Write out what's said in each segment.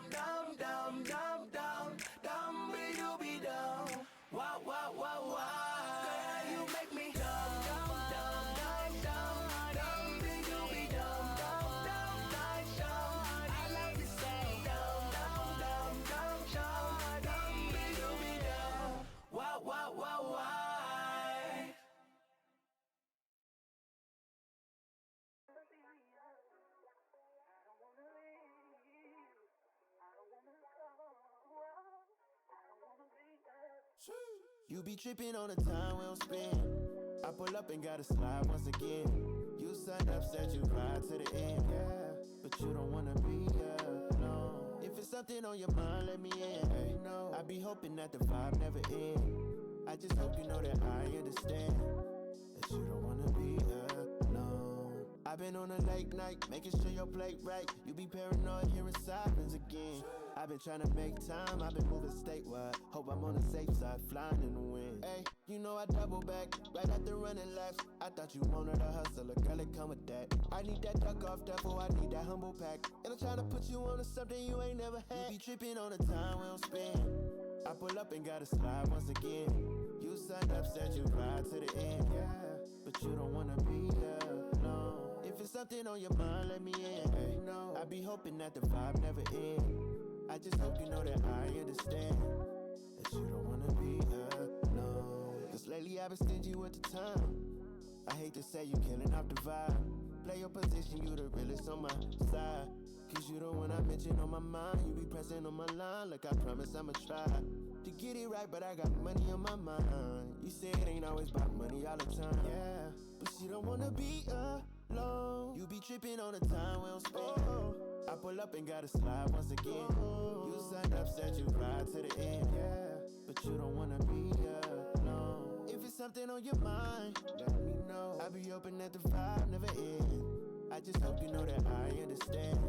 dum dum dum dum dum be dooby dum. Wow wow wow wow. Girl, you make me dum dum dum dum dum dum be dooby dum dum dum dum dum. I love you so. Dum dum dum dum dum dum be dooby dum. Wow wow wow wow. You be tripping on the time we don't spend. I pull up and gotta slide once again. You signed up, said you ride to the end, yeah. But you don't wanna be alone. If it's something on your mind, let me in. Hey, no, I be hoping that the vibe never ends. I just hope you know that I understand that you don't wanna be alone. I've been on a late night, making sure your plate right. You be paranoid hearing sirens again. I've been trying to make time, I've been moving statewide. Hope I'm on the safe side, flying in the wind. Hey, you know I double back, right after running laps. I thought you wanted a hustler, girl, it come with that. I need that duck off duffel, I need that humble pack. And I'm trying to put you on to something you ain't never had. You be tripping on the time we don't spend. I pull up and gotta slide once again. You signed up, said you ride to the end, yeah. But you don't wanna be alone. If it's something on your mind, let me in. Hey, no, I be hoping that the vibe never ends. I just hope you know that I understand that you don't wanna be alone. Cause lately I've been stingy with the time. I hate to say you killing off the vibe. Play your position, you the realest on my side. Cause you the one I mention on my mind. You be pressing on my line, like I promise I'ma try to get it right, but I got money on my mind. You say it ain't always about money all the time, yeah. But she don't wanna be alone. You be tripping on the time we don't spend. I pull up and gotta slide once again. You signed up, said you ride to the end, yeah. But you don't wanna be alone. If it's something on your mind, let me know. I be open that the vibe never ends. I just hope you know that I understand.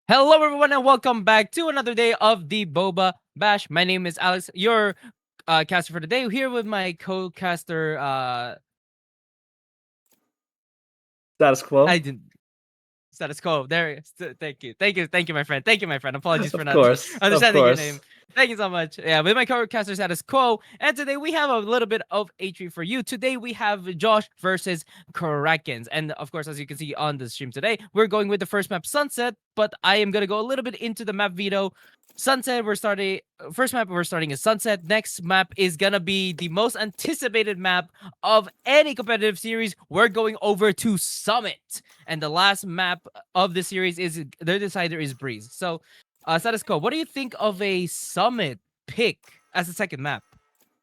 Hello, everyone, and welcome back to another day of the Boba Bash. My name is Alex, your caster for today. Here with my co-caster. Status quo. I didn't. Status quo. There. Thank you, my friend. Thank you, my friend. Apologies for not understanding your name. Thank you so much. Yeah, with my co-caster Status Quo, and today we have a little bit of H3 for you. Today we have Josh versus KRAKENS, and of course, as you can see on the stream today, we're going with the first map, Sunset. But I am gonna go a little bit into the map veto. Sunset, first map we're starting is Sunset. Next map is gonna be the most anticipated map of any competitive series. We're going over to Summit, and the last map of the series is their decider is Breeze. So Status Quo, what do you think of a Summit pick as the second map?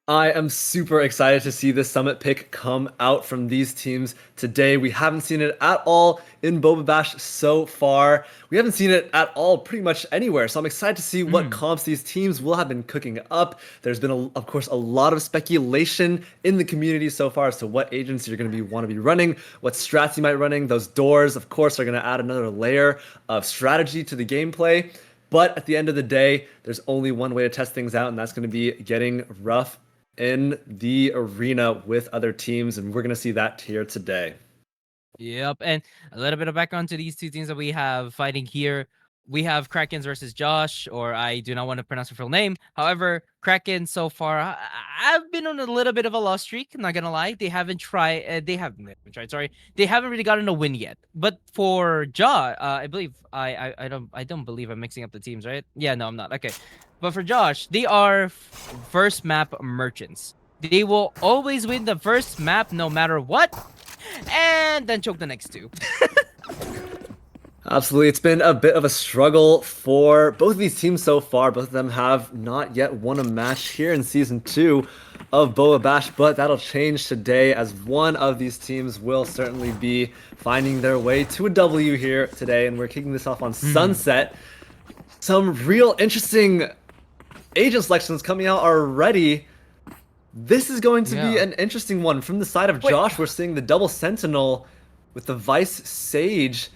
I am super excited to see this Summit pick come out from these teams today. We haven't seen it at all in Boba Bash so far. We haven't seen it at all pretty much anywhere. So I'm excited to see what comps these teams will have been cooking up. There's been, of course, a lot of speculation in the community so far as to what agents you're going to want to be running, what strats you might be running. Those doors, of course, are going to add another layer of strategy to the gameplay. But at the end of the day, there's only one way to test things out, and that's going to be getting rough in the arena with other teams, and we're going to see that here today. Yep, and a little bit of background to these two teams that we have fighting here. We have KRAKENS versus Josh, or I do not want to pronounce her full name. However, Kraken so far, I've been on a little bit of a loss streak. I'm not gonna lie. They haven't tried. They haven't tried. Sorry, they haven't really gotten a win yet. But for Josh, I believe I don't believe I'm mixing up the teams, right? Yeah, no, I'm not. Okay, but for Josh, they are first map merchants. They will always win the first map no matter what, and then choke the next two. Absolutely. It's been a bit of a struggle for both of these teams so far. Both of them have not yet won a match here in Season 2 of Boba Bash, but that'll change today as one of these teams will certainly be finding their way to a W here today, and we're kicking this off on Sunset. Some real interesting agent selections coming out already. This is going to be an interesting one. From the side of Josh, we're seeing the double Sentinel with the Vice Sage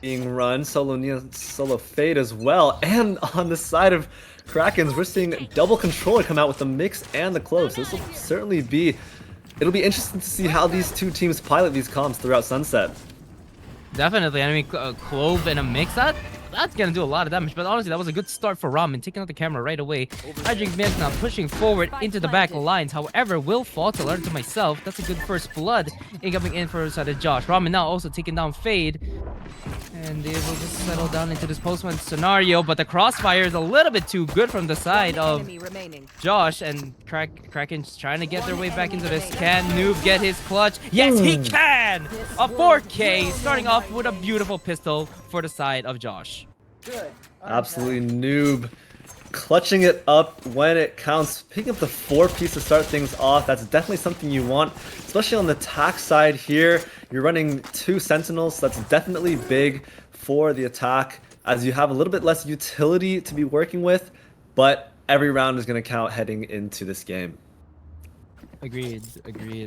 being run, solo Neo, solo Fade as well, and on the side of KRAKENS, we're seeing double Controller come out with the Mix and the Clove. So this will certainly be, it'll be interesting to see how these two teams pilot these comps throughout Sunset. Definitely. I mean, Clove and a Mix, that that's gonna do a lot of damage. But honestly, that was a good start for Ramen, taking out the camera right away. I drink milk now, pushing forward into the back lines. However, will fall to learn to myself. That's a good first blood incoming in for the side of Josh. Ramen now also taking down Fade. And they will just settle down into this post-one scenario, but the crossfire is a little bit too good from the side of Josh, and KRAKEN's trying to get their way back into this. Can Noob get his clutch? Yes, he can! A 4K, starting off with a beautiful pistol for the side of Josh. Absolutely Noob. Clutching it up when it counts, picking up the 4-piece to start things off. That's definitely something you want, especially on the attack side here. You're running 2 Sentinels, so that's definitely big for the attack, as you have a little bit less utility to be working with, but every round is going to count heading into this game. Agreed.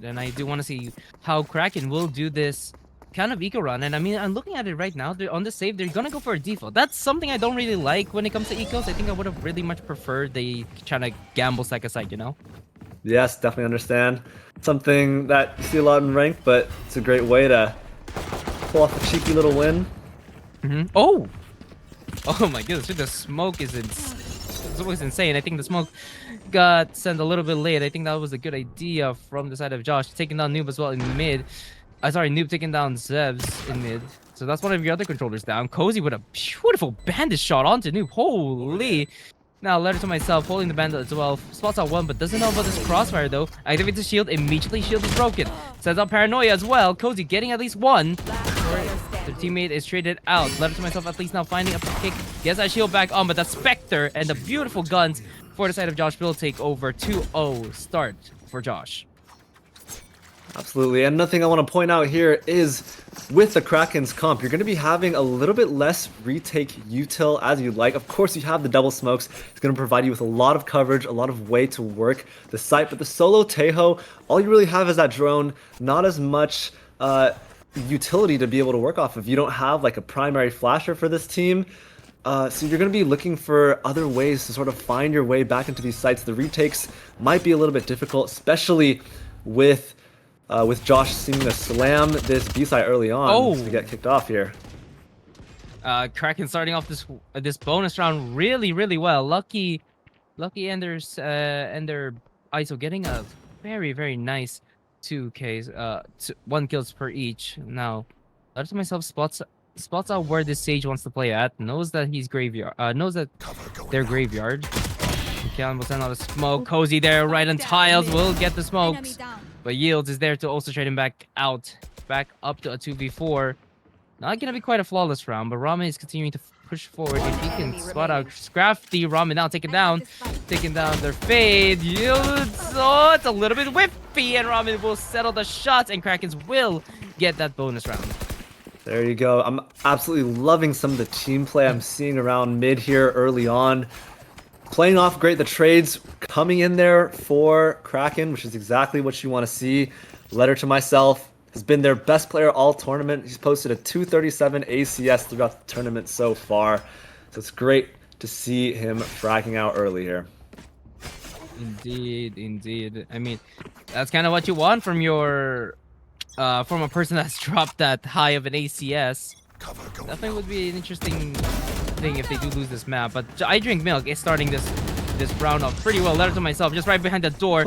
And I do want to see how KRAKEN will do this kind of eco run. And I mean, I'm looking at it right now. They're on the save, they're gonna go for a default. That's something I don't really like when it comes to ecos. I think I would have really much preferred they trying to gamble side to side, you know? Yes, definitely understand. Something that you see a lot in ranked, but it's a great way to pull off a cheeky little win. Oh my goodness, the smoke is insane. I think the smoke got sent a little bit late. I think that was a good idea from the side of Josh, taking down Noob as well in mid. Sorry, Noob taking down Zevs in mid. So that's one of your other controllers down. Cozy with a beautiful bandit shot onto Noob. Holy. Now, letter to myself, holding the bandit as well. Spots out one, but doesn't know about this crossfire though. Activates the shield, immediately shield is broken. Sends out paranoia as well. Cozy getting at least one. Their teammate is traded out. Letter to myself, at least now finding a kick. Gets that shield back on, but that Spectre and the beautiful guns for the side of Josh will take over. 2-0 start for Josh. Absolutely, and another thing I want to point out here is with the KRAKEN's comp, you're going to be having a little bit less retake util as you'd like. Of course, you have the double smokes. It's going to provide you with a lot of coverage, a lot of way to work the site, but the solo Teho, all you really have is that drone, not as much utility to be able to work off of. You don't have like a primary flasher for this team. So you're going to be looking for other ways to sort of find your way back into these sites. The retakes might be a little bit difficult, especially with Josh seeming to slam this B side early on to get kicked off here. KRAKEN starting off this bonus round really well. Lucky Enders and their ISO getting a very nice 2Ks, 1 kills per each. Now, I to myself spots out where this Sage wants to play at. Knows that he's graveyard. Knows that they're graveyard. Kellen will send out a smoke. Cozy there, right on tiles, will get the smokes. But Yields is there to also trade him back up to a 2v4. Not gonna be quite a flawless round, but Ramen is continuing to push forward. If he can spot out Scrafty, Ramen now taking down their Fade. Yields, oh, it's a little bit whiffy, and Ramen will settle the shots, and KRAKENs will get that bonus round. There you go. I'm absolutely loving some of the team play I'm seeing around mid here early on. Playing off great, the trades coming in there for KRAKEN, which is exactly what you want to see. Letter to myself has been their best player all tournament. He's posted a 237 ACS throughout the tournament so far. So it's great to see him fracking out early here. Indeed. I mean, that's kind of what you want from from a person that's dropped that high of an ACS. Definitely would be an interesting thing if they do lose this map, but I Drink Milk is starting this round off pretty well. Letter to myself, just right behind the door.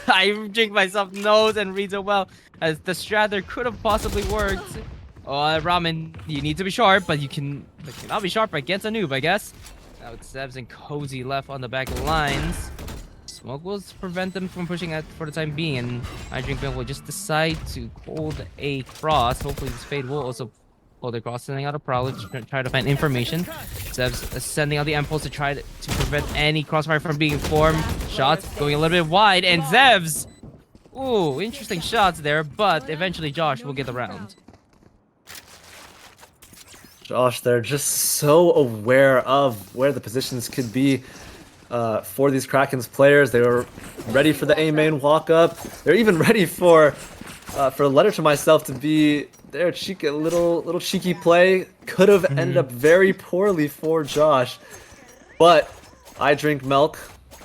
I Drink myself knows and reads it well, as the strat there could have possibly worked. Ramen, you need to be sharp, but you cannot be sharp against a noob, I guess. Now it's Zevs and Cozy left on the back lines. Smoke will prevent them from pushing it for the time being, and I Drink Milk will just decide to hold a cross. Hopefully this Fade will also hold a cross, sending out a Prowler to try to find information. Zevs sending out the impulse to try to prevent any crossfire from being formed. Shots going a little bit wide, and Zevs! Ooh, interesting shots there, but eventually Josh will get the round. Josh, they're just so aware of where the positions could be for these KRAKENs players. They were ready for the A main walk up. They're even ready for Letter to myself to be their cheeky little cheeky play. Could have ended up very poorly for Josh, but I Drink Milk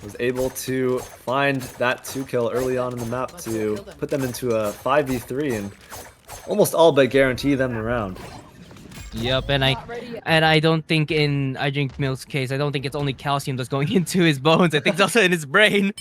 was able to find that 2-kill early on in the map to put them into a 5v3 and almost all but guarantee them the round. Yep, and I don't think in I Drink Milk's case, I don't think it's only calcium that's going into his bones. I think it's also in his brain.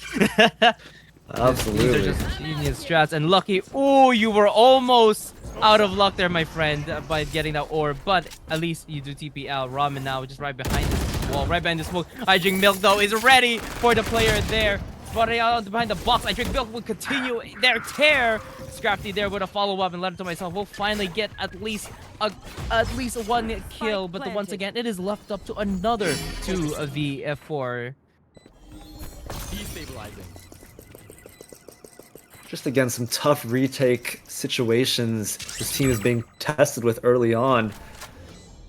Absolutely. These are just genius strats. And lucky, oh, you were almost out of luck there, my friend, by getting that orb. But at least you do TPL. Ramen now just right behind this wall, right behind the smoke. I Drink Milk though is ready for the player there. Spotting out behind the box. I Drink Milk will continue their tear. Scrafty there with a follow-up, and Letter to Myself will finally get at least one kill. But once again, it is left up to another 2v4. Destabilizing. Just again, some tough retake situations this team is being tested with early on.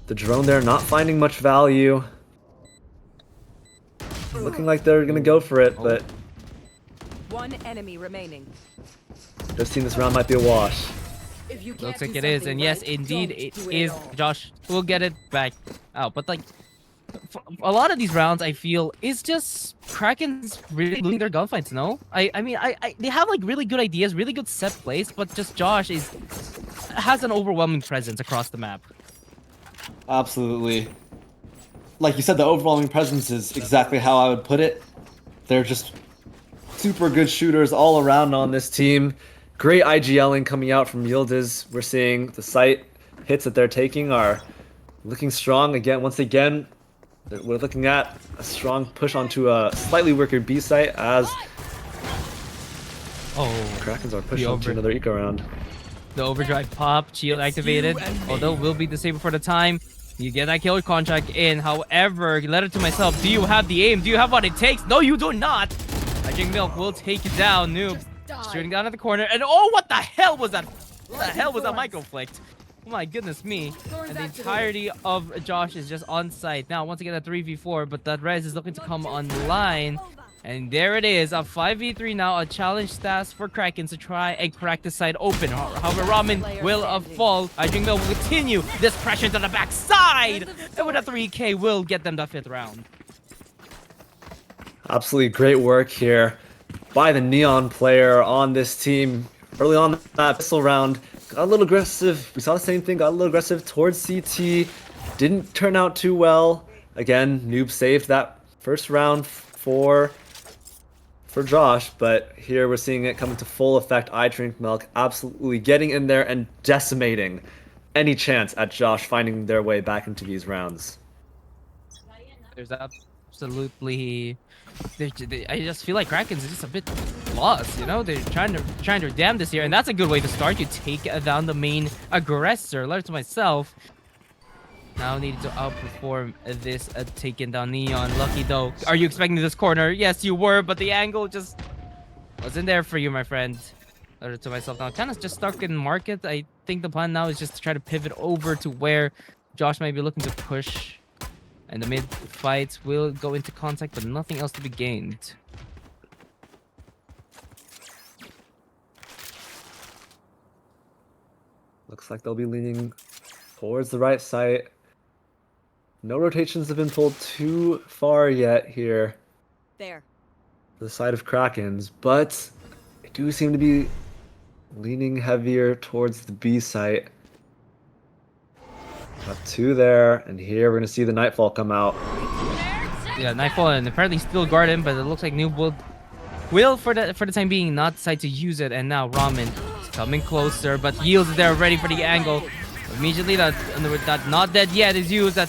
The drone there not finding much value. Looking like they're gonna go for it, but one enemy remaining. this team this round might be a wash. Looks like it is, and yes, indeed, it is. Josh will get it back out, but like a lot of these rounds, I feel is just KRAKENS really losing their gunfights. No, I mean, they have like really good ideas, really good set plays, but just Josh has an overwhelming presence across the map. Absolutely. Like you said, the overwhelming presence is exactly how I would put it. They're just super good shooters all around on this team. Great IGLing coming out from Yildiz. We're seeing the site hits that they're taking are looking strong again. Once again, we're looking at a strong push onto a slightly weaker B site as KRAKENS are pushing onto another eco round. The overdrive pop, shield activated, although will be disabled for the time. You get that killer contract in. However, Letter to Myself, do you have the aim? Do you have what it takes? No, you do not. I Drink Milk will take it down. Noob shooting down at the corner. And oh, what the hell was that? What the hell was that microflicked? Oh my goodness me. And the entirety of Josh is just on site. Now, once again, a 3v4, but that res is looking to come online. And there it is, a 5v3 now, a challenge task for KRAKENS to try and crack the side open. However, Ramen will fall. I Drink Milk will continue this pressure to the backside. And with a 3k will get them the 5th round. Absolutely great work here by the Neon player on this team. Early on that pistol round, got a little aggressive. We saw the same thing, got a little aggressive towards CT. Didn't turn out too well. Again, Noob saved that first round for Josh, but here we're seeing it come into full effect. I Drink Milk absolutely getting in there and decimating any chance at Josh finding their way back into these rounds. There's absolutely... I just feel like KRAKENS is just a bit lost, you know? They're trying to damn this here, and that's a good way to start. You take down the main aggressor. Letter to Myself now needed to outperform this taking down Neon. Lucky though. Are you expecting this corner? Yes, you were, but the angle just wasn't there for you, my friend. Letter to Myself now kind of just stuck in market. I think the plan now is just to try to pivot over to where Josh might be looking to push. And the mid fights will go into contact, but nothing else to be gained. Looks like they'll be leaning towards the right side. No rotations have been pulled too far yet here. There. The side of KRAKENS, but they do seem to be leaning heavier towards the B site. Got 2 there, and here we're gonna see the Nightfall come out. Yeah, Nightfall, and apparently still guard him, but it looks like Noob will for the time being not decide to use it. And now Ramen is coming closer, but Yields is there ready for the angle. Immediately that not dead yet is used. That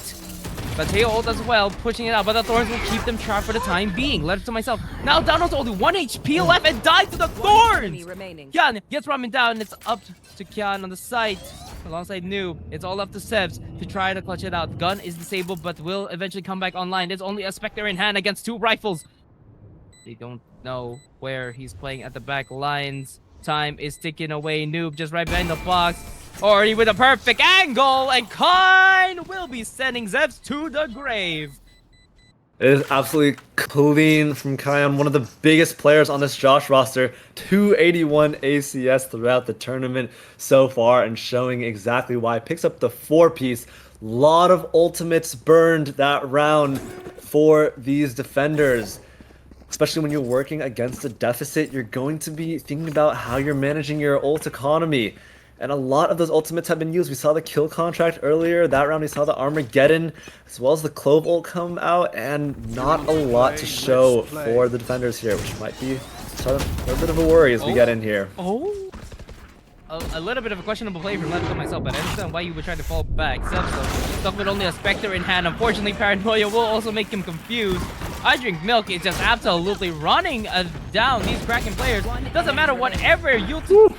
tail ult as well, pushing it out, but the Thorns will keep them trapped for the time being. Letter to Myself now down to only 1 HP left and dies to the Thorns. Kyan gets Ramen down, and it's up to Kyan on the side. Alongside Noob, it's all up to Sevs to try to clutch it out. Gun is disabled, but will eventually come back online. There's only a Spectre in hand against 2 rifles. They don't know where he's playing at the back lines. Time is ticking away. Noob just right behind the box. Already with a perfect angle, and Kine will be sending Zevs to the grave. It is absolutely clean from Kyan, one of the biggest players on this Josh roster. 281 ACS throughout the tournament so far, and showing exactly why. Picks up the 4-piece. Lot of ultimates burned that round for these defenders. Especially when you're working against a deficit, you're going to be thinking about how you're managing your ult economy. And a lot of those ultimates have been used. We saw the kill contract earlier. That round we saw the Armageddon, as well as the Clove ult come out, and not a lot to show for the defenders here, which might be sort of a bit of a worry as we get in here. A little bit of a questionable play from Let's myself, but I understand why you would try to fall back. Stuck with only a Spectre in hand. Unfortunately, Paranoia will also make him confused. I Drink Milk is just absolutely running down these Kraken players. Doesn't matter whatever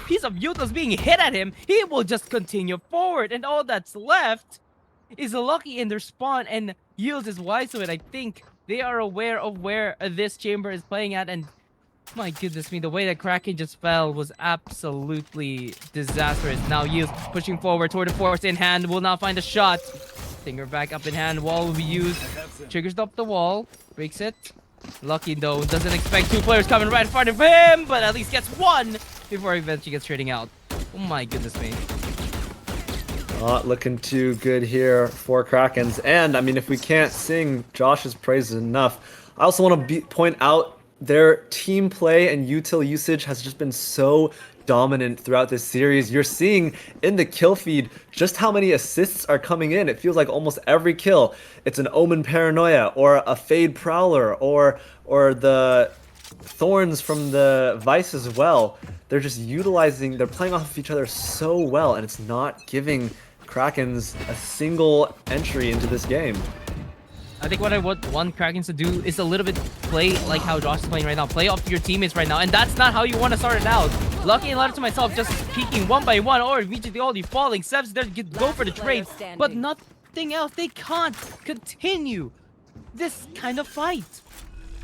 piece of Yuta's being hit at him, he will just continue forward. And all that's left is Lucky in their spawn, and Yields is wise to it. I think they are aware of where this chamber is playing at, and my goodness me, the way that Kraken just fell was absolutely disastrous. Now Yields pushing forward toward the force in hand, will not find a shot. Finger back up in hand, wall will be used. Triggers up the wall, breaks it. Lucky though, doesn't expect two players coming right in front of him, but at least gets one before he eventually gets trading out. Oh my goodness me. Not looking too good here for Krakens. And I mean, if we can't sing Josh's praises enough, I also want to point out their team play and util usage has just been so dominant throughout this series. You're seeing in the kill feed just how many assists are coming in. It feels like almost every kill, it's an Omen Paranoia or a Fade Prowler or the Thorns from the Vice as well. They're just they're playing off of each other so well, and it's not giving Krakens a single entry into this game. I think what I want Krakens to do is a little bit play like how Josh is playing right now. Play off your teammates right now, and that's not how you want to start it out. Lucky and Letter to myself just peeking one by one or immediately already falling. Sev's there to go for the trade, but nothing else. They can't continue this kind of fight.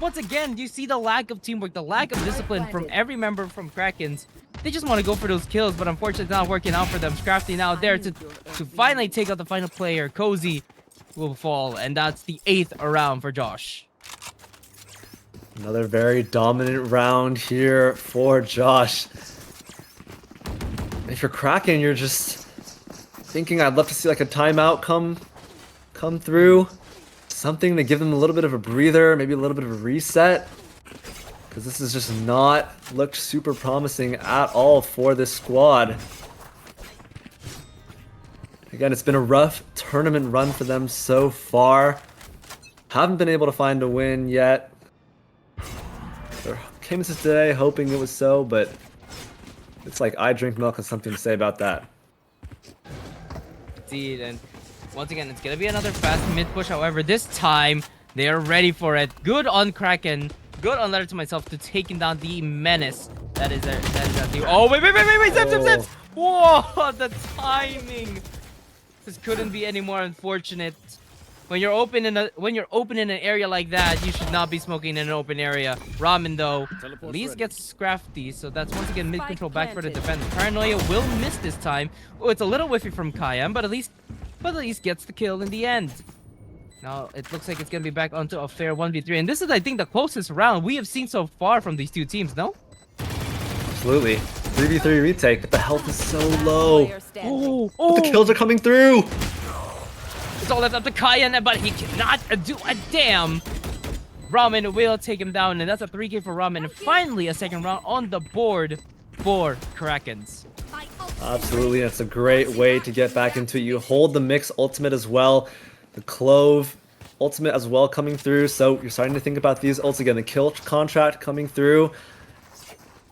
Once again, you see the lack of teamwork, the lack of discipline from every member from Krakens. They just want to go for those kills, but unfortunately it's not working out for them. Scrafty now there to finally take out the final player. Cozy will fall, and that's the 8th round for Josh. Another very dominant round here for Josh. If you're Kraken, you're just thinking, I'd love to see like a timeout come through. Something to give them a little bit of a breather, maybe a little bit of a reset. Because this has just not looked super promising at all for this squad. Again, it's been a rough tournament run for them so far. Haven't been able to find a win yet. There came into today hoping it was so, but it's like I Drink Milk has something to say about that. Indeed, and once again, it's gonna be another fast mid push. However, this time they are ready for it. Good on Kraken. Good on Letter to myself to taking down the menace that is there. Oh wait! Zip! Whoa! The timing. This couldn't be any more unfortunate. When you're open in an area like that, you should not be smoking in an open area. Ramen though, at least gets Scrafty, so that's once again mid control back for the defense. Paranoia will miss this time. Oh, it's a little whiffy from KRKN, but at least gets the kill in the end. Now it looks like it's gonna be back onto a fair 1v3, and this is, I think, the closest round we have seen so far from these two teams. No? Absolutely. 3v3 retake, but the health is so low. Oh! But the kills are coming through. It's all left up to KRKN, but he cannot do a damn. Ramen will take him down, and that's a 3k for Ramen. And finally, a second round on the board for Krakens. Absolutely, that's a great way to get back into it. You hold the mix ultimate as well. The Clove ultimate as well coming through. So you're starting to think about these ults again. The kill contract coming through.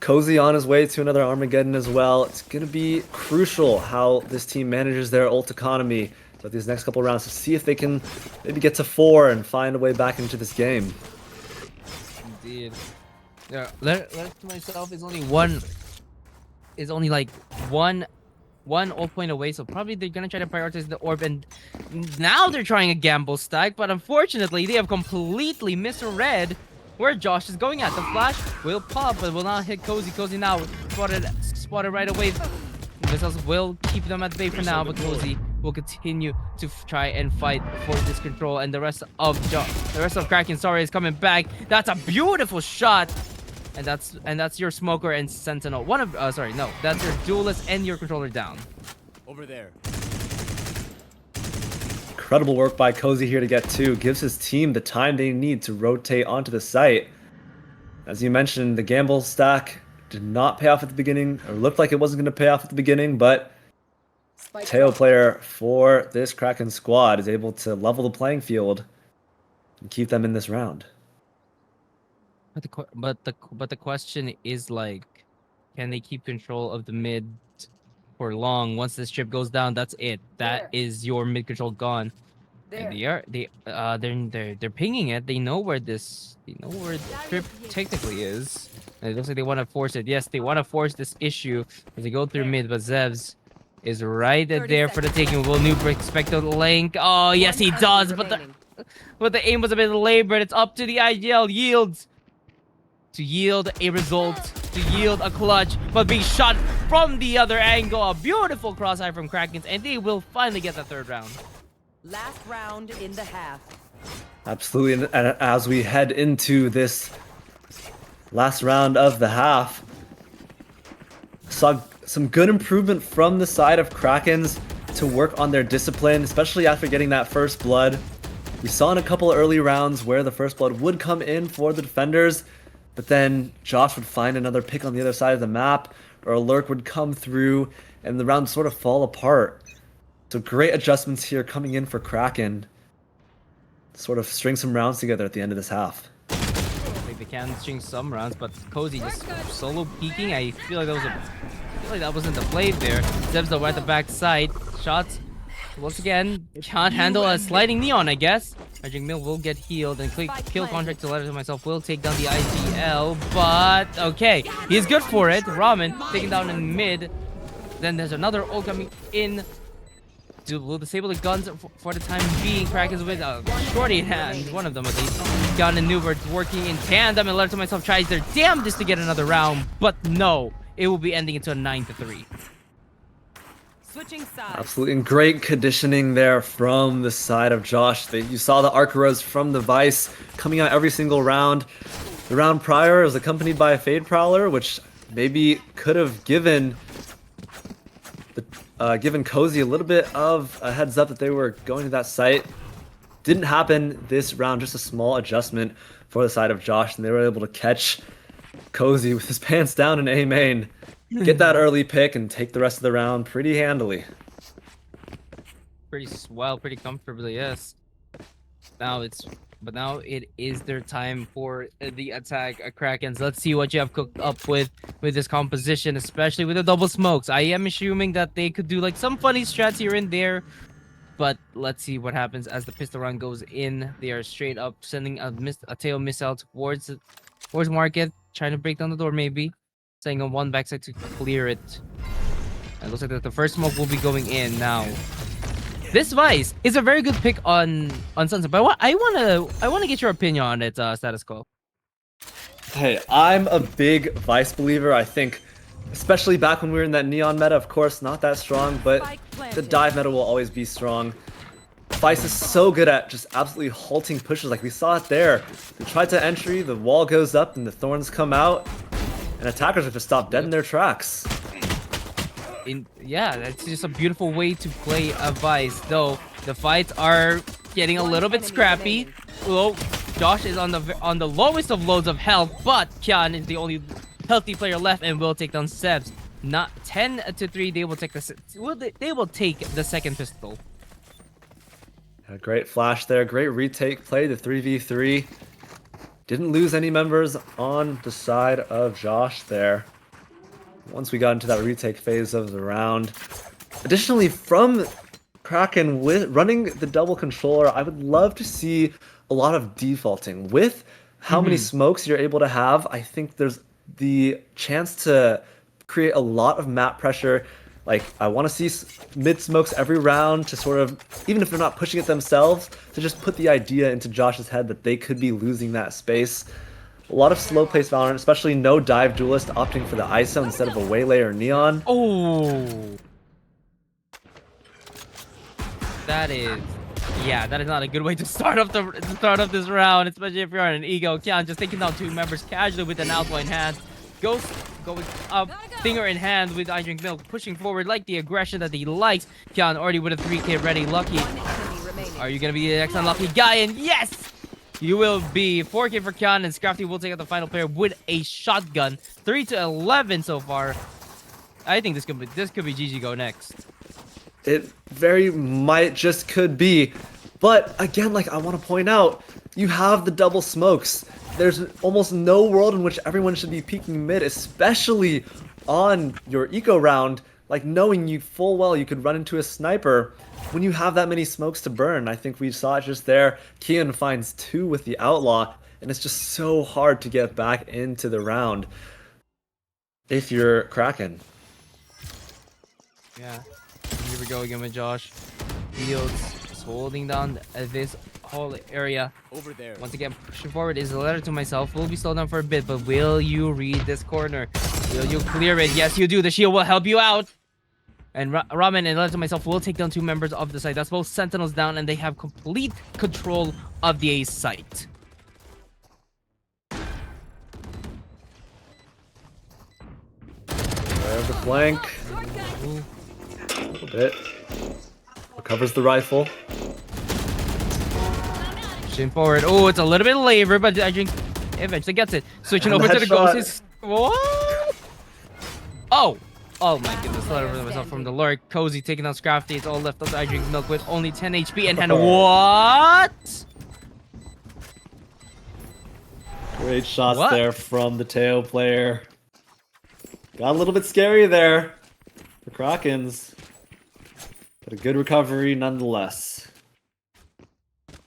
Cozy on his way to another Armageddon as well. It's going to be crucial how this team manages their ult economy throughout these next couple rounds to see if they can maybe get to 4 and find a way back into this game. Indeed. Yeah, Letter to myself is only like one ult point away, so probably they're gonna try to prioritize the orb, and now they're trying a gamble stack, but unfortunately they have completely misread where Josh is going at. The flash will pop, but will not hit Cozy. Cozy now spotted right away. Missiles will keep them at bay for now, but Cozy will continue to try and fight for this control, and the rest of Kraken, sorry, is coming back. That's a beautiful shot. And that's your smoker and sentinel. That's your duelist and your controller down. Over there. Incredible work by Cozy here to get 2. Gives his team the time they need to rotate onto the site. As you mentioned, the gamble stack did not pay off at the beginning, or looked like it wasn't going to pay off at the beginning, but tail player for this Kraken squad is able to level the playing field and keep them in this round. But the question is like, can they keep control of the mid for long? Once this chip goes down, that's it. That is your mid control gone. And they're pinging it. They know where the trip technically is. And it looks like they want to force it. Yes, they want to force this issue as they go through mid, but Zevs is right there for the taking. Will Noob expect the link? Oh yes, he does. But the aim was a bit labored. It's up to the IGL yields to yield a result, to yield a clutch, but being shot from the other angle. A beautiful crossfire from KRAKENS, and they will finally get the third round. Last round in the half. Absolutely, and as we head into this last round of the half, saw some good improvement from the side of KRAKENS to work on their discipline, especially after getting that first blood. We saw in a couple of early rounds where the first blood would come in for the defenders, but then Josh would find another pick on the other side of the map, or a lurk would come through, and the round sort of fall apart. So great adjustments here coming in for Kraken. Sort of string some rounds together at the end of this half. I think they can string some rounds, but Cozy just solo peeking. I feel like that wasn't the play there. Zebs though at the back side. Shots once again can't handle a sliding neon, I guess. Magic Mill will get healed, and kill contract to letter to myself will take down the IGL, but okay, he's good for it. Ramen taken down in mid. Then there's another ult coming in. Will disable the guns for the time being. KRAKENS with a shorty in hand, one of them at least. Gun and Nubert working in tandem, and letter to myself tries their damnedest to get another round, but no, it will be ending into a 9-3. Switching sides. Absolutely, and great conditioning there from the side of Josh. You saw the Arcaros from the Vice coming out every single round. The round prior was accompanied by a Fade Prowler, which maybe could have given Cozy a little bit of a heads up that they were going to that site. Didn't happen this round, just a small adjustment for the side of Josh, and they were able to catch Cozy with his pants down in A main. Get that early pick and take the rest of the round pretty handily. Pretty comfortably, yes. Now it is their time for the attack, KRAKENS. Let's see what you have cooked up with this composition, especially with the double smokes. I am assuming that they could do like some funny strats here and there, but let's see what happens as the pistol round goes in. They are straight up sending a tail missile towards Market, trying to break down the door maybe. Saying on one backside to clear it. It looks like the first smoke will be going in now. This Vice is a very good pick on Sunset, but I wanna get your opinion on it, statuskuo. Hey, I'm a big Vice believer. I think, especially back when we were in that Neon meta, of course, not that strong, but the dive meta will always be strong. Vice is so good at just absolutely halting pushes, like we saw it there. They tried to entry, the wall goes up, and the thorns come out. And attackers have to stop dead in their tracks. Yeah, that's just a beautiful way to play a Vice. Though the fights are getting a little bit scrappy. Well, Josh is on the lowest of loads of health, but Kyan is the only healthy player left and will take down Sebs. Not 10-3. They will take the second pistol. A great flash there. Great retake play. The 3v3. Didn't lose any members on the side of Josh there. Once we got into that retake phase of the round. Additionally, from Kraken running the double controller, I would love to see a lot of defaulting. With how many smokes you're able to have, I think there's the chance to create a lot of map pressure. Like, I want to see mid smokes every round to sort of, even if they're not pushing it themselves, to just put the idea into Josh's head that they could be losing that space. A lot of slow place Valorant, especially no dive duelist opting for the ISO instead of a Waylay or Neon. Oh, that is not a good way to start off this round, especially if you're on an ego. Kyan just taking down two members casually with an alpha in hand. Ghost going up, finger in hand with I Drink Milk, pushing forward like the aggression that he likes. Kyan already with a 3K ready. Lucky, are you gonna be the next unlucky guy? And yes, you will be. 4K for Kyan, and Scrafty will take out the final player with a shotgun. 3-11 so far. I think this could be GG go next. It very might just could be. But again, like I want to point out, you have the double smokes. There's almost no world in which everyone should be peeking mid, especially on your eco round. Like knowing you full well you could run into a sniper when you have that many smokes to burn. I think we saw it just there. Kian finds 2 with the outlaw, and it's just so hard to get back into the round if you're Kraken. Yeah. Here we go again with Josh. Fields is holding down this whole area. Over there. Once again, pushing forward is a letter to myself. We'll be slowed down for a bit, but will you read this corner? Will you clear it? Yes, you do. The shield will help you out. And Ramen and letter to myself will take down 2 members of the site. That's both sentinels down, and they have complete control of the A site. There's the flank. A little bit. Recovers the rifle. Pushing forward. Oh, it's a little bit labor, but I think eventually gets it. Switching And over to that the shot. ghost. What? Oh! Oh my goodness, letter to myself from the Lord. Cozy taking down Scrafty. It's all left of the I drink milk with only 10 HP and what? Great shots What? there from the Teo player. Got a little bit scary there for Krakens. But a good recovery nonetheless.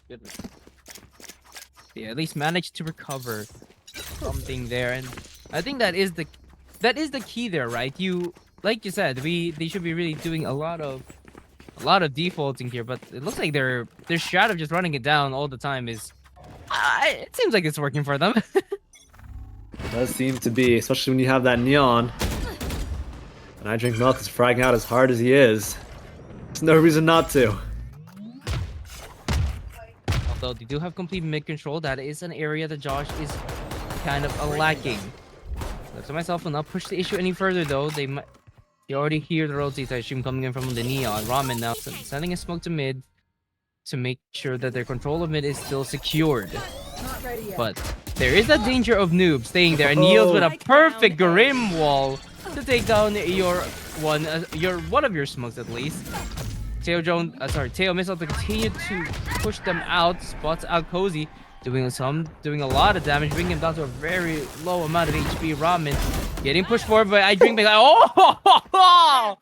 Goodness. Yeah, at least managed to recover something there, and I think that is the key there, right? You, like you said, they should be really doing a lot of defaulting here, but it looks like their strat of just running it down all the time is it seems like it's working for them. It does seem to be, especially when you have that neon. And I drink milk is fragging out as hard as he is. There's no reason not to. Although they do have complete mid control, that is an area that Josh is kind of lacking. Left to myself will not push the issue any further though. You already hear the rotates, I assume, coming in from the neon. Ramen now sending a smoke to mid to make sure that their control of mid is still secured. But there is a danger of noob staying there and yields with a perfect grim wall to take down one of your smokes at least. Teo missile to continue to push them out, spots out Cozy, doing a lot of damage, bringing him down to a very low amount of HP. Ramen getting pushed forward, but I drink back. Oh,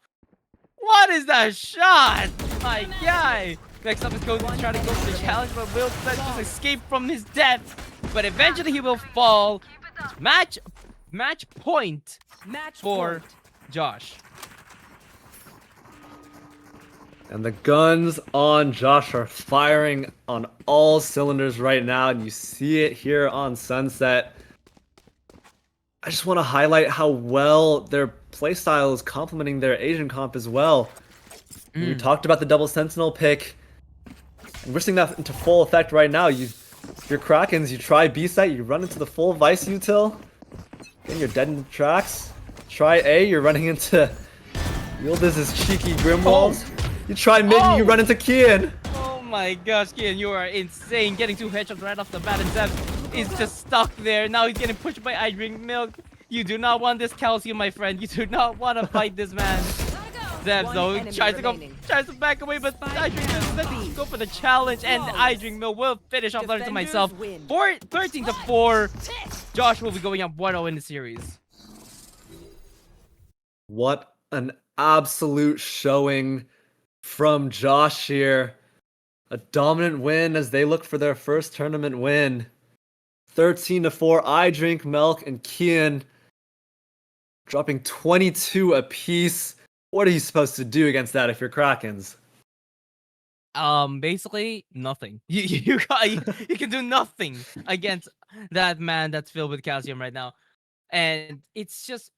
what is that shot? My guy. Next up is Cozy trying to go for the challenge, but will just escape from his death. But eventually he will fall. Match point for Josh. And the guns on Josh are firing on all cylinders right now, and you see it here on Sunset. I just want to highlight how well their playstyle is complementing their Asian comp as well. We talked about the double sentinel pick, and we're seeing that into full effect right now. Your Krakens, you try B site, you run into the full Vice util, and you're dead in the tracks. Try A, you're running into Yildiz's cheeky Grimwalls. You try mid and you run into Kian. Oh my gosh, Kian, you are insane. Getting 2 headshots right off the bat, and Zeb is just stuck there. Now he's getting pushed by I drink milk. You do not want this calcium, my friend. You do not want to fight this man. Zeb though tries to back away, but I drink milk doesn't go for the challenge, and I drink milk will finish off letter to myself. 13-4. Josh will be going up 1-0 in the series. What an absolute showing from Josh here. A dominant win as they look for their first tournament win. 13-4. I drink milk and Kian dropping 22 apiece. What are you supposed to do against that if you're Krakens? Basically nothing. You can do nothing against that man that's filled with calcium right now, and it's just.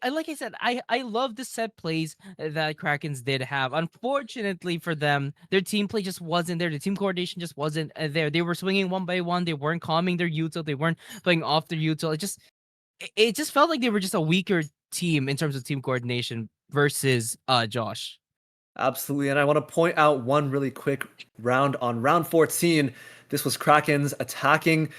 Like I said, I love the set plays that Krakens did have. Unfortunately for them, their team play just wasn't there. The team coordination just wasn't there. They were swinging one by one. They weren't calming their util. They weren't playing off their util. It just felt like they were just a weaker team in terms of team coordination versus Josh. Absolutely, and I want to point out one really quick round on round 14. This was Krakens attacking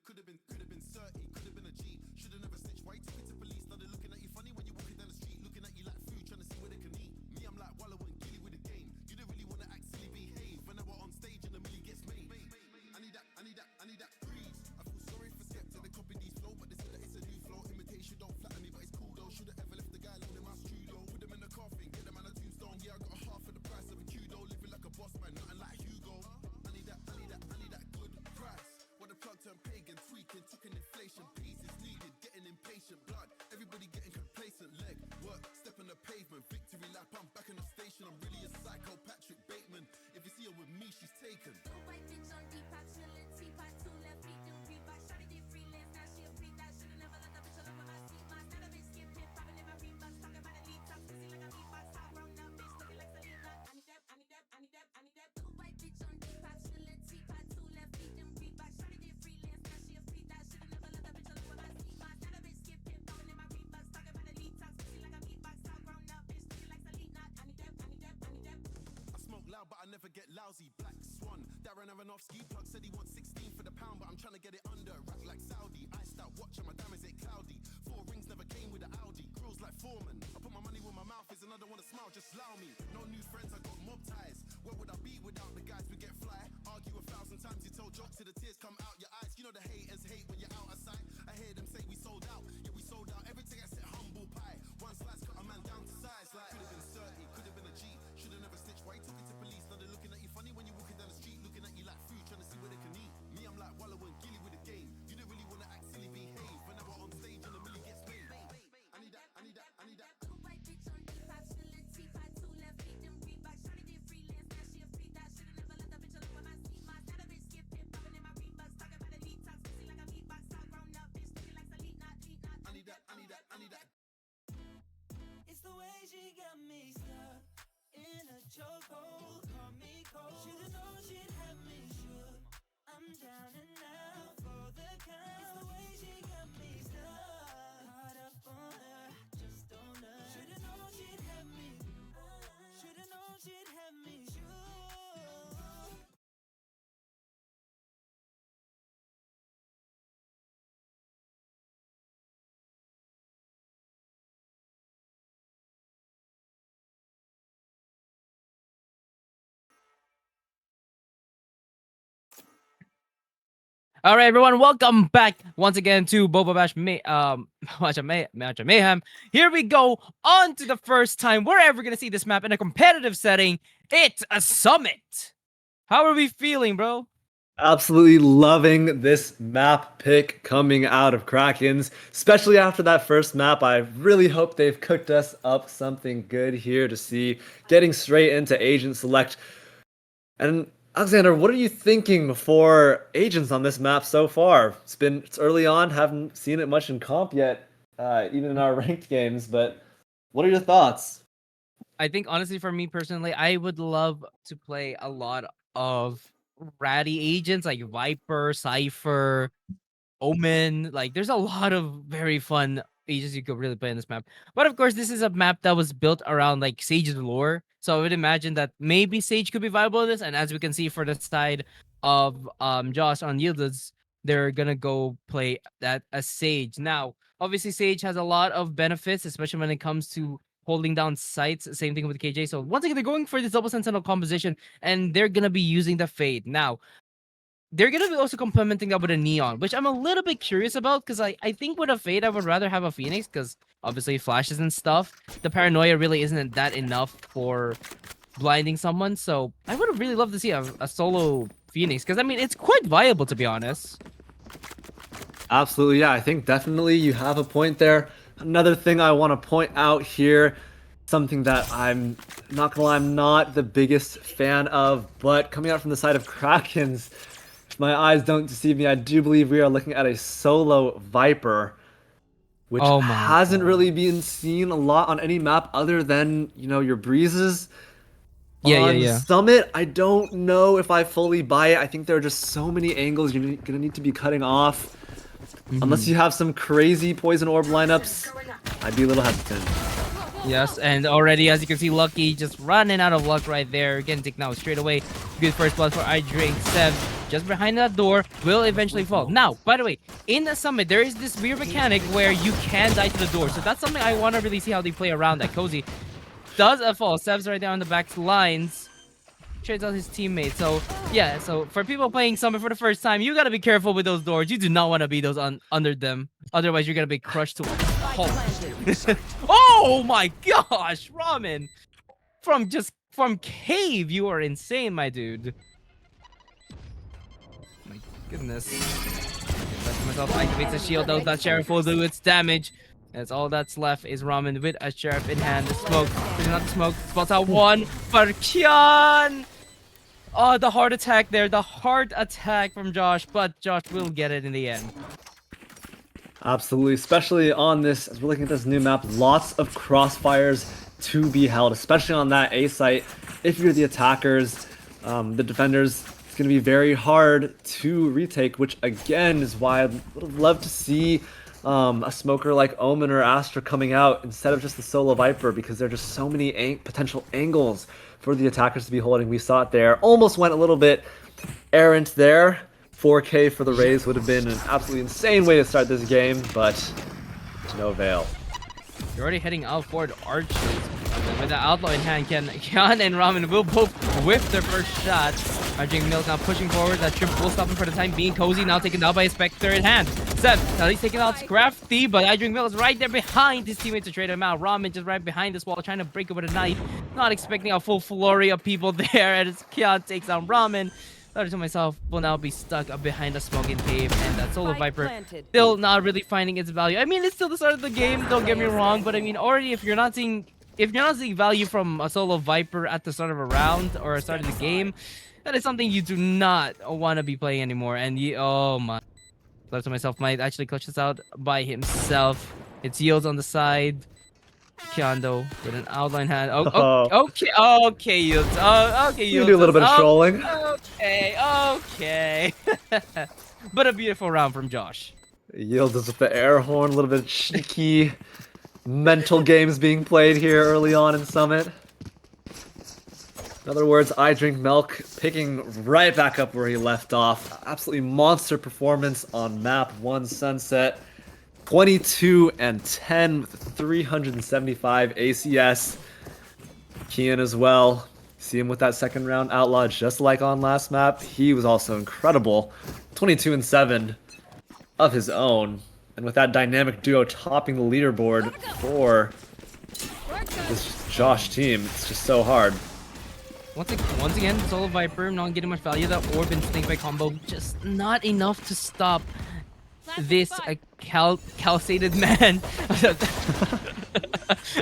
Could've been 30, could've been a G. Should've never snitched. Why you took it to police? Started looking at you funny when you walking down the street. Looking at you like food, trying to see where they can eat. Me, I'm like Wallow and Gilly with the game. You don't really wanna act silly, behave. When I were on stage and the milli gets made. I need that breeze. I feel sorry for Skepta, they copy these flow, but they say that it's a new flow. Imitation don't flatter me, but it's cool though. Should've ever left the guy alone in my studio. Put them in the coffin, get them on a tombstone. Yeah, I got a half of the price of a kudo. Living like a boss man, nothing like Hugo. I need that good price. What the plug turn pagan, tweaking, took an inflation. Peace is needed, getting impatient. Blood, everybody getting complacent. Leg, work, step on the pavement. Victory lap, I'm back in the station. I'm really a psycho, Patrick Bateman. If you see her with me, she's taken. White bitch on Depop, chillin', teapot, 2 left feet, them Reebok. Shawty did freelance, now she a freak. That should've never let the bitch all over my seat. My stand up bitch skip it, poppin' in my Reeboks. Talking about a lead top, pussy like a beatbox. Top grown up bitch, looking like Selena. I need that. White bitch on Depop, chillin', teapot, 2 left feet, them Reebok. Shawty did freelance, now she a freak. That should've never let the bitch all over my seat. My stand up bitch skip it, poppin' in my Reeboks. Talking about a lead top, pussy like a beatbox. Top grown up bitch, looking like Selena. I need that. I smoke loud, but I never get lousy. Black Swan, Darren Aronofsky. Plug said he wants 16 for the pound, but I'm trying to get it under. Rap like Saudi. Iced out watch and my diamonds ain't cloudy. 4 rings never came with the Audi. Grills like Foreman. I put my money where my mouth is and I don't want to smile, just allow me. No new friends, I got mob ties. Where would I be without the guys we get fly? Argue 1,000 times, you tell jokes till the tears come out your eyes. You know the haters hate when you're out of sight. I hear them say we sold out. Yeah, we sold out. Everything I said, humble pie. One slice cut a man down to size. Like, could've been 30, could've been a G. Should've never snitched. Why you took it to police? Started looking at you funny when you walking down the street. Looking at you like food, trying to see where they can eat. Me, I'm like Wallow and Gilly with the game. You don't really wanna act silly, behave. When I were on stage and the milli gets made. I need that. White bitch on Depop, chillin', teapot, 2 left feet, them Reebok. Shawty did freelance, now she a freak. That should've never let the bitch all over my seat. My stand up bitch skip it, poppin' in my Reeboks. Talking about a lead top, pussy like a beatbox. Top grown up bitch, looking like Selena. I need that. It's the way she got me stuck in a chokehold. Call me cold. Should've known she'd have me shook. I'm down and out for the count. It's the way she got me stuck. Caught up on her, just don't know. Should've known she'd have me. Should've known she'd have me shook. All right, everyone, welcome back once again to Boba Bash Matcha Mayhem. Here we go on to the first time we're ever going to see this map in a competitive setting. It's a summit. How are we feeling, bro? Absolutely loving this map pick coming out of KRAKENS, especially after that first map. I really hope they've cooked us up something good here to see. Getting straight into Agent Select. And Alexander, what are you thinking before Agents on this map so far? It's early on, haven't seen it much in comp yet, even in our ranked games, but what are your thoughts? I think, honestly, for me personally, I would love to play a lot of ratty agents like Viper, Cypher, Omen. Like, there's a lot of very fun agents you could really play in this map. But of course, this is a map that was built around like Sage's lore. So I would imagine that maybe Sage could be viable in this. And as we can see for the side of Josh on Yieldeds, they're gonna go play that as Sage. Now, obviously, Sage has a lot of benefits, especially when it comes to holding down sites. Same thing with KJ. So once again, they're going for this double sentinel composition, and they're gonna be using the Fade. Now, they're gonna be also complementing that with a Neon, which I'm a little bit curious about, because I think with a Fade, I would rather have a Phoenix, because obviously flashes and stuff. The paranoia really isn't that enough for blinding someone. So I would really love to see a solo Phoenix, because I mean, it's quite viable, to be honest. Absolutely, yeah. I think definitely you have a point there. Another thing I want to point out here, something that I'm not gonna lie, I'm not the biggest fan of, but coming out from the side of KRAKENS, if my eyes don't deceive me, I do believe we are looking at a solo Viper, which hasn't really been seen a lot on any map other than, you know, your breezes. Yeah. Summit, I don't know if I fully buy it. I think there are just so many angles you're gonna need to be cutting off. Unless you have some crazy poison orb lineups, I'd be a little hesitant. Yes, and already, as you can see, Lucky just running out of luck right there. Getting taken out straight away. Good first blood for I Drink. Sev just behind that door will eventually fall. Now, by the way, in the summit, there is this weird mechanic where you can die to the door. So that's something I want to really see how they play around that. Cozy does a fall. Seb's right there on the back lines. Trades out his teammate. So, yeah. So, for people playing Summit for the first time, you got to be careful with those doors. You do not want to be those under them. Otherwise, you're going to be crushed to a halt. Oh my gosh, Ramen. From cave, you are insane, my dude. My goodness. That's myself activates the shield, though that sheriff will do its damage. That's all that's left is Ramen with a sheriff in hand. The smoke. Not the smoke. Spots out one for Kian. Oh, the heart attack there. The heart attack from Josh, but Josh will get it in the end. Absolutely, especially on this, as we're looking at this new map, lots of crossfires to be held, especially on that A site. If you're the attackers, the defenders, it's going to be very hard to retake, which again is why I would have loved to see a smoker like Omen or Astra coming out instead of just the solo Viper, because there are just so many potential angles for the attackers to be holding. We saw it there. Almost went a little bit errant there. 4K for the Rays would have been an absolutely insane way to start this game, but to no avail. You're already heading out for the archers. With the outlaw in hand, Kian and Ramen will both whiff their first shot. Arjing Milk now pushing forward. That trip will stop him for the time being. Cozy now taken down by a Spectre in hand. Seb, now he's taking out Crafty, but Arjing Milk is right there behind his teammate to trade him out. Ramen just right behind this wall, trying to break it with a knife. Not expecting a full flurry of people there, and as Kian takes down Ramen. To myself, will now be stuck up behind a smoking cave, and that solo Viper still not really finding its value. I mean, it's still the start of the game, don't get me wrong, but I mean, already if you're not seeing value from a solo Viper at the start of a round or a start of the game, that is something you do not want to be playing anymore. And oh my, left to myself might actually clutch this out by himself. It's Yields on the side. Kiando with an outline hand. Okay, Yields. Okay, Yields. You do a little bit of trolling. Okay. But a beautiful round from Josh. Yields us with the air horn, a little bit of cheeky mental games being played here early on in Summit. In other words, I Drink Milk picking right back up where he left off. Absolutely monster performance on map 1 Sunset. 22 and 10 with 375 ACS. Kian as well. See him with that second round outlaw just like on last map. He was also incredible. 22 and 7 of his own. And with that dynamic duo topping the leaderboard for this Josh team, it's just so hard. Once again, solo Viper not getting much value. That orb and snake bite combo just not enough to stop this calcated man.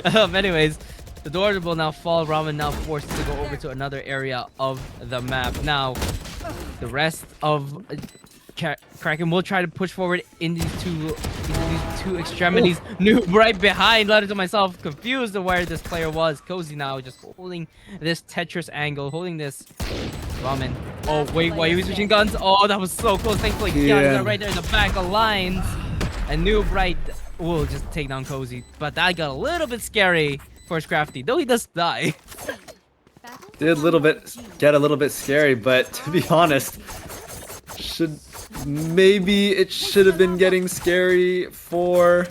Anyways, the door will now fall. Ramen now forced to go over to another area of the map. Now, the rest of Kraken will try to push forward in these two extremities. Noob right behind. Led to myself, confused of where this player was. Cozy now just holding this Tetris angle, holding this Ramen. Oh wait, why are you switching guns? Oh, that was so close. Thankfully, Kian right there in the back of lines. And Noob right will just take down Cozy. But that got a little bit scary for Crafty, though he does die. Did get a little bit scary, but to be honest, maybe it should have been getting scary for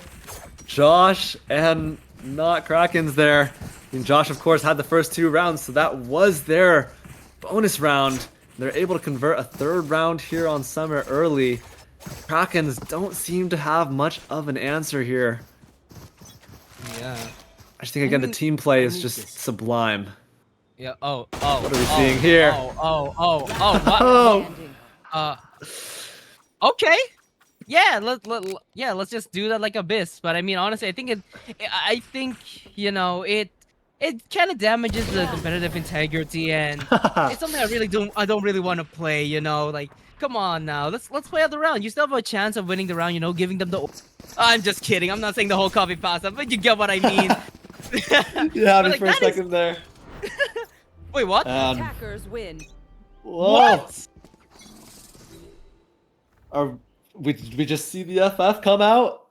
Josh and not KRAKENS there. I mean, Josh, of course, had the first 2 rounds, so that was their bonus round. They're able to convert a 3rd round here on Summer early. KRAKENS don't seem to have much of an answer here. Yeah. I just think, again, the team play is just sublime. Yeah, oh. What are we seeing here? What? Okay. Yeah, let's just do that like Abyss. But I mean, honestly, I think you know, it kind of damages the competitive integrity, and it's something I don't really want to play, you know, like come on now, let's play out the round. You still have a chance of winning the round, you know, giving them the I'm just kidding. I'm not saying the whole copy pasta, but you get what I mean. You had me for a second there. Wait, what? Attackers win. Whoa. What? We just see the FF come out?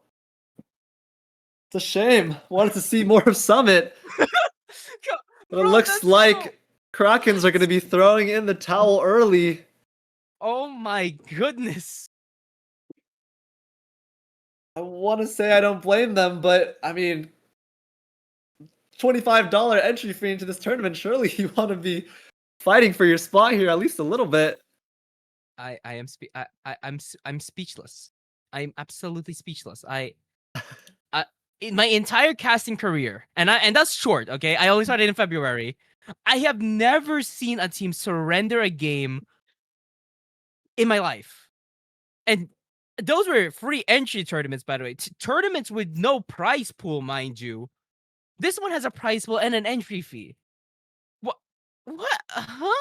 It's a shame. Wanted to see more of Summit. But it looks like KRAKENS are going to be throwing in the towel early. Oh my goodness. I want to say I don't blame them, but I mean, $25 entry fee into this tournament. Surely you want to be fighting for your spot here at least a little bit. I'm speechless. I'm absolutely speechless. In my entire casting career, and that's short, okay? I only started in February. I have never seen a team surrender a game in my life. And those were free entry tournaments, by the way. Tournaments with no prize pool, mind you. This one has a prize pool and an entry fee. What? What? Huh?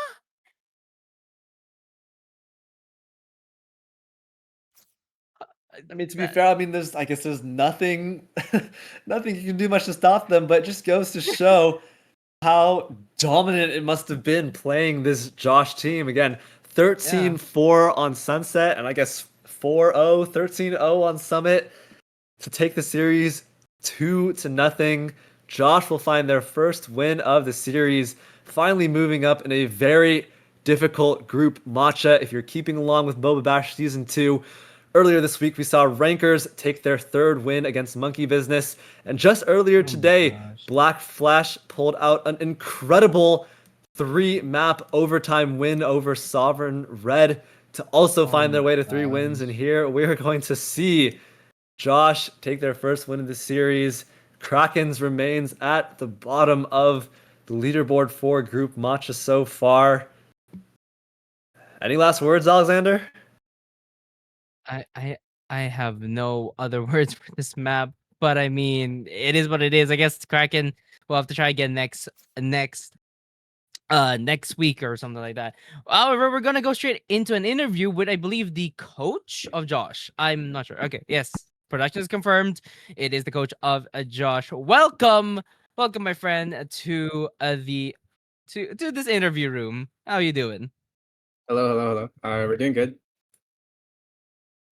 I mean, to be fair, I mean, I guess there's nothing, nothing you can do much to stop them, but it just goes to show how dominant it must have been playing this Josh team. Again, 13-4 on Sunset, and I guess 4-0, 13-0 on Summit to take the series 2-0. Josh will find their first win of the series, finally moving up in a very difficult group. Matcha, if you're keeping along with Boba Bash Season 2, earlier this week, we saw Rankers take their third win against Monkey Business. And just earlier today, Black Flash pulled out an incredible 3-map overtime win over Sovereign Red to also find their way to 3 wins. And here we're going to see Josh take their first win of the series. KRAKENS remains at the bottom of the leaderboard for Group Matcha so far. Any last words, Alexander? I have no other words for this map, but I mean, it is what it is. I guess Kraken will have to try again next week or something like that. However, we're gonna go straight into an interview with, I believe, the coach of Josh. I'm not sure. Okay, yes, production is confirmed. It is the coach of Josh. Welcome, my friend, to this interview room. How are you doing? Hello. We're doing good.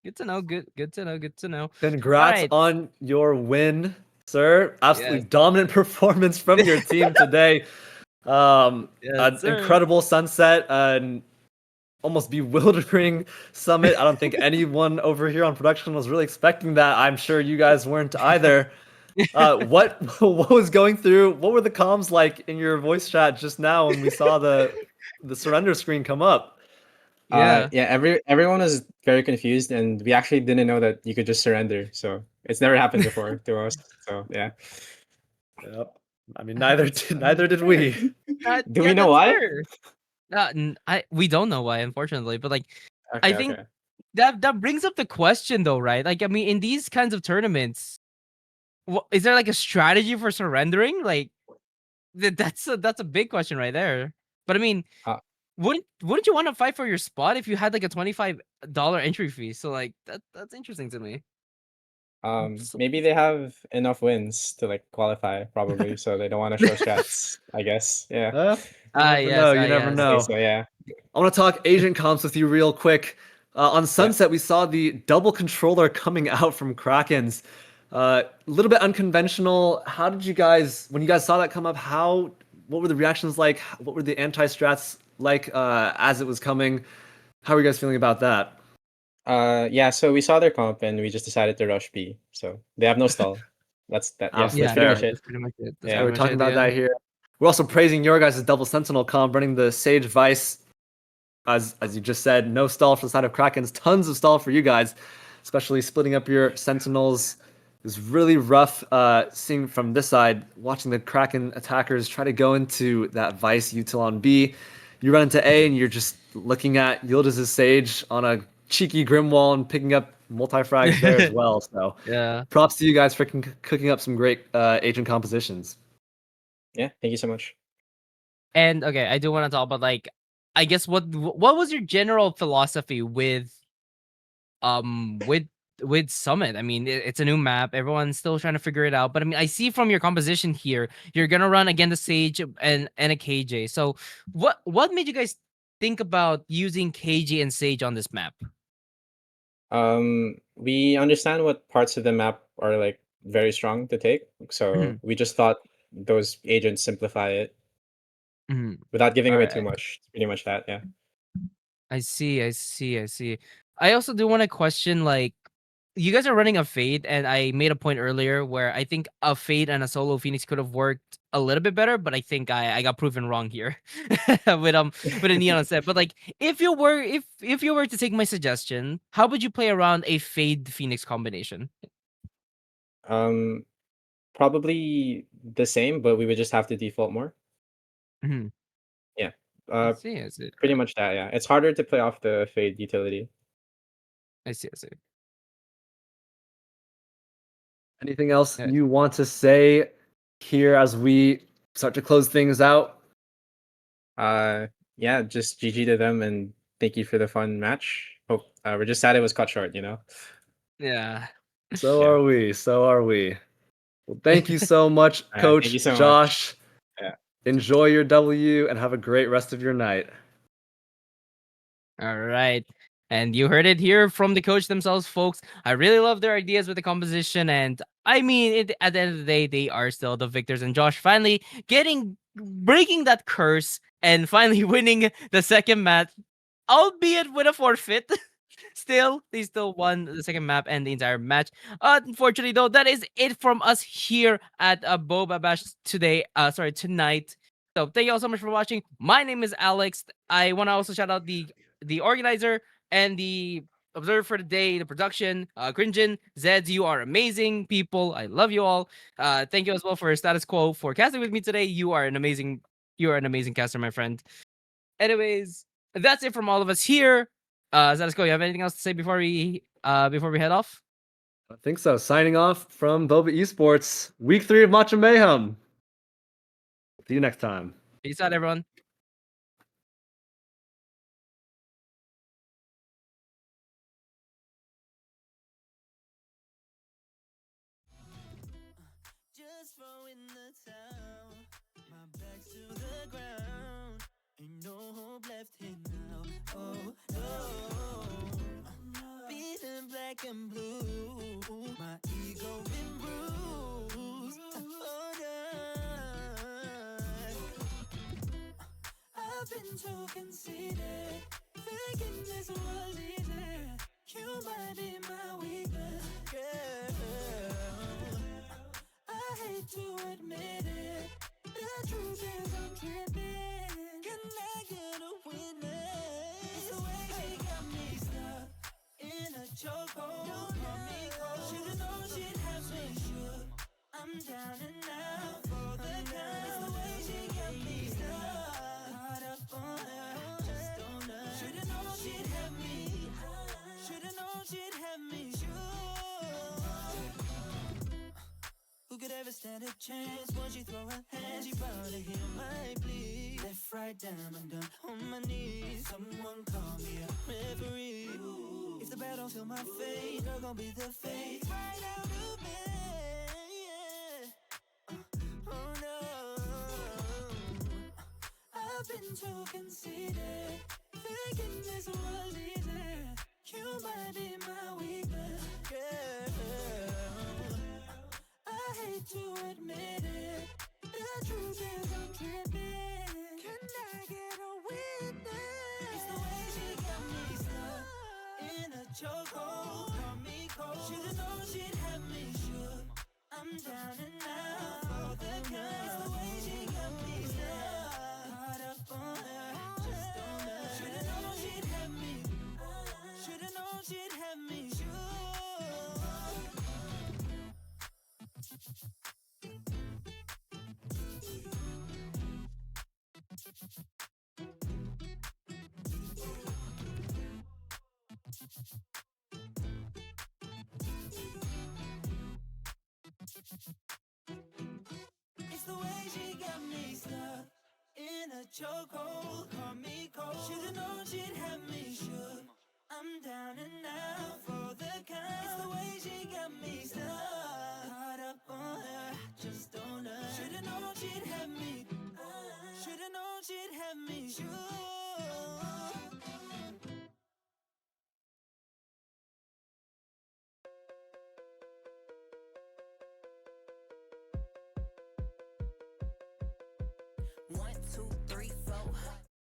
Good to know. Good to know. Congrats on your win, sir. Absolutely dominant performance from your team today. An incredible Sunset, an almost bewildering Summit. I don't think anyone over here on production was really expecting that. I'm sure you guys weren't either. What was going through? What were the comms like in your voice chat just now when we saw the surrender screen come up? Everyone was very confused, and we actually didn't know that you could just surrender. So it's never happened before to us. So yeah. Yep. I mean, neither did we. Do we know why? We don't know why, unfortunately. But like, I think that brings up the question, though, right? Like, I mean, in these kinds of tournaments, is there like a strategy for surrendering? Like, that's a big question right there. But I mean, wouldn't you want to fight for your spot if you had like a $25 entry fee? So like that's interesting to me. Maybe they have enough wins to like qualify, probably, so they don't want to show strats. I guess. Yeah. You never know. So yeah. I want to talk agent comps with you real quick. On Sunset, we saw the double controller coming out from KRAKENS. A little bit unconventional. How did you guys, when you guys saw that come up, what were the reactions like? What were the anti-strats like as it was coming? How are you guys feeling about that? So we saw their comp and we just decided to rush B. So they have no stall. That's that. Yeah, that's pretty much it. We're talking about that here. We're also praising your guys' double sentinel comp, running the Sage Vice. As you just said, no stall for the side of KRAKENS, tons of stall for you guys, especially splitting up your sentinels. It was really rough seeing from this side, watching the Kraken attackers try to go into that Vice util on B. You run into A and you're just looking at Yildiz' Sage on a cheeky Grimwall and picking up multi-frags there as well. So yeah, props to you guys for cooking up some great agent compositions. Yeah, thank you so much. And okay, I do want to talk about, like, I guess what was your general philosophy with Summit? I mean, it's a new map. Everyone's still trying to figure it out. But I mean, I see from your composition here, you're gonna run again the Sage and a KJ. So what made you guys think about using KJ and Sage on this map? We understand what parts of the map are like very strong to take. So we just thought those agents simplify it without giving away too much. It's pretty much that, yeah. I see, I see, I see. I also do want to question, like, you guys are running a fade, and I made a point earlier where I think a fade and a solo Phoenix could have worked a little bit better, but I think I got proven wrong here with a neon set. But like, if you were to take my suggestion, how would you play around a fade Phoenix combination? Um, Probably the same, but we would just have to default more. Mhm. Yeah. I Uh, see, I see. Pretty much that. Yeah, it's harder to play off the fade utility. I see, I see. Anything else Yeah. you want to say here as we start to close things out? Yeah, just GG to them and thank you for the fun match. Hope we're just sad it was cut short, you know. Yeah. So Yeah. are we. So are we. Well, thank you so much, Thank you Coach so much. Josh. Yeah. Enjoy your W and have a great rest of your night. All right. And you heard it here from the coach themselves, folks. I really love their ideas with the composition. And I mean, at the end of the day, they are still the victors. And Josh finally breaking that curse and finally winning the second match, albeit with a forfeit. They still won the second map and the entire match. Unfortunately, though, that is it from us here at Boba Bash tonight. So thank you all so much for watching. My name is Alex. I want to also shout out the organizer and the observer for the day, the production, crnnngyn, Zeds. You are amazing people. I love you all. Thank you as well for status quo for casting with me today. You are an amazing caster, my friend. Anyways, that's it from all of us here. Status quo, you have anything else to say before we head off? I think so. Signing off from Boba Esports, week 3 of Matcha Mayhem. See you next time. Peace out, everyone. Just throwing the towel, my back's to the ground. Ain't no hope left here now. Oh no, feeling black and blue. My ego been bruised. Oh God, I've been too conceited, thinking this was easy. You might be my weakness, girl. I hate to admit it, the truth is I'm tripping. Can I get a witness? It's the way she got me stuck in a chokehold. Should've known she'd have me shook. I'm down and out for the count. It's the way she got me stuck, caught up on her, just on her. Should've known she'd have me. Should've known she'd have me shook. Who could ever stand a chance? Once you throw her hands, you bound to hear my plea. Left, right, down, I'm done on my knees. Someone call me a referee. If the battle feel my fate, not gonna be the fate. Right out of me. Oh no, I've been too conceited, thinking this was easy. You might be my weakness, girl. I hate to admit it, the truth is I'm tripping. Can I get a witness? It's the way she got me stuck in a chokehold. Call me cold. Should've known she'd have me shook. I'm down and out for the count. It's the way she got me stuck, caught up on her, just on her. Should've known she'd have me. Should've known she'd have me shook. It's the way she got me stuck in a chokehold. Caught me cold. Should've known she'd have me shook. I'm down and out for the count. It's the way she got me stuck, caught up on her, just on her. Should've known she'd have me. Should've known she'd have me shook. One, two, three.